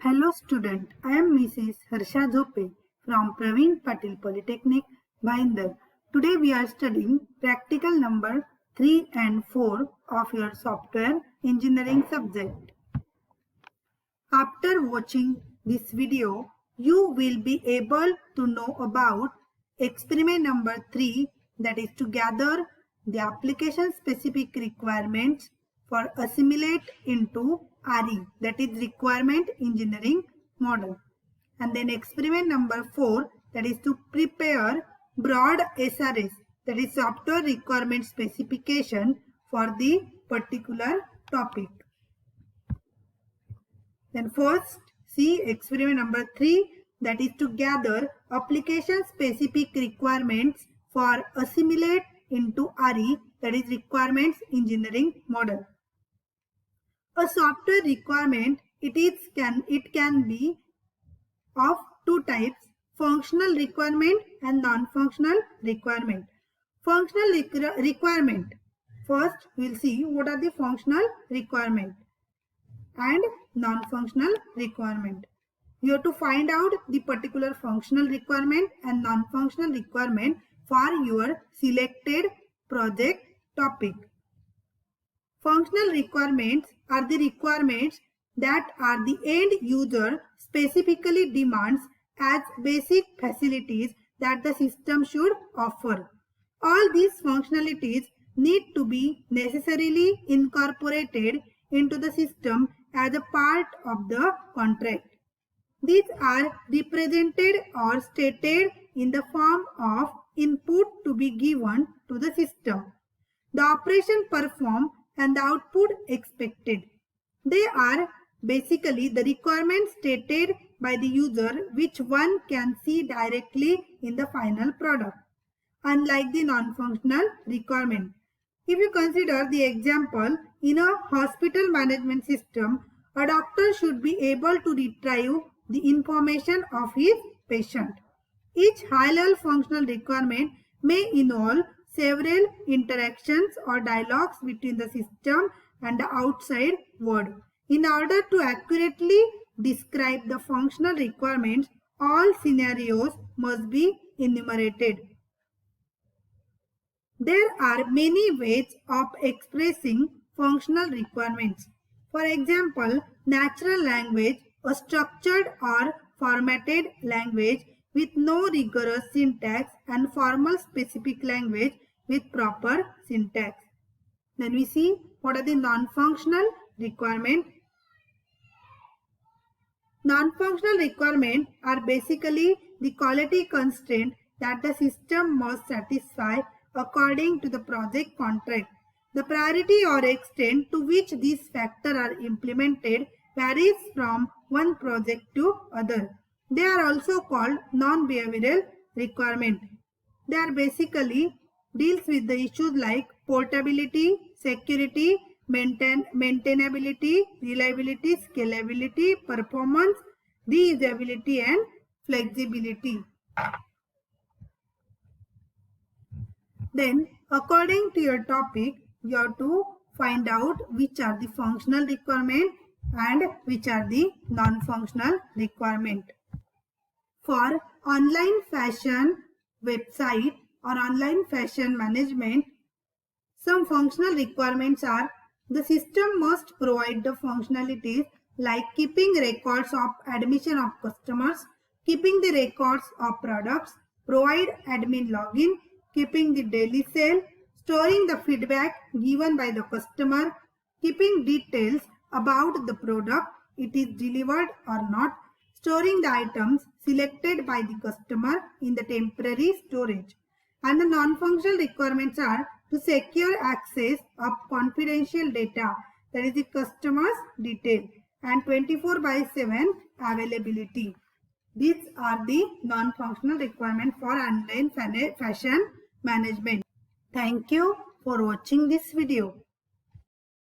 Hello student, I am Mrs. Harsha Zope from Praveen Patil Polytechnic, Bhayandar. Today we are studying practical number 3 and 4 of your software engineering subject. After watching this video, you will be able to know about experiment number 3, that is to gather the application specific requirements for assimilate into RE, that is requirement engineering model. And then experiment number 4, that is to prepare broad SRS, that is software requirement specification for the particular topic. Then first see experiment number 3, that is to gather application specific requirements for assimilate into RE, that is requirements engineering model. A software requirement it can be of two types: functional requirement and non-functional requirement. Functional requirement. First we will see what are the functional requirement and non-functional requirement. You have to find out the particular functional requirement and non-functional requirement for your selected project topic. Functional requirements are the requirements that are the end user specifically demands as basic facilities that the system should offer. All these functionalities need to be necessarily incorporated into the system as a part of the contract. These are represented or stated in the form of input to be given to the system, the operation performed and the output expected. They are basically the requirements stated by the user which one can see directly in the final product, unlike the non-functional requirement. If you consider the example, in a hospital management system, a doctor should be able to retrieve the information of his patient. Each high-level functional requirement may involve several interactions or dialogues between the system and the outside world. In order to accurately describe the functional requirements, all scenarios must be enumerated. There are many ways of expressing functional requirements. For example, natural language, a structured or formatted language with no rigorous syntax, and formal specific language with proper syntax. Then we see what are the non-functional requirements. Non-functional requirements are basically the quality constraint that the system must satisfy according to the project contract. The priority or extent to which these factors are implemented varies from one project to other. They are also called non-behavioral requirement. They are basically deals with the issues like portability, security, maintainability, reliability, scalability, performance, reusability and flexibility. Then according to your topic, you have to find out which are the functional requirement and which are the non-functional requirement. For online fashion website or online fashion management, some functional requirements are: the system must provide the functionalities like keeping records of admission of customers, keeping the records of products, provide admin login, keeping the daily sale, storing the feedback given by the customer, keeping details about the product, it is delivered or not, storing the items selected by the customer in the temporary storage. And the non-functional requirements are to secure access of confidential data, that is the customer's detail, and 24/7 availability. These are the non-functional requirements for online fashion management. Thank you for watching this video.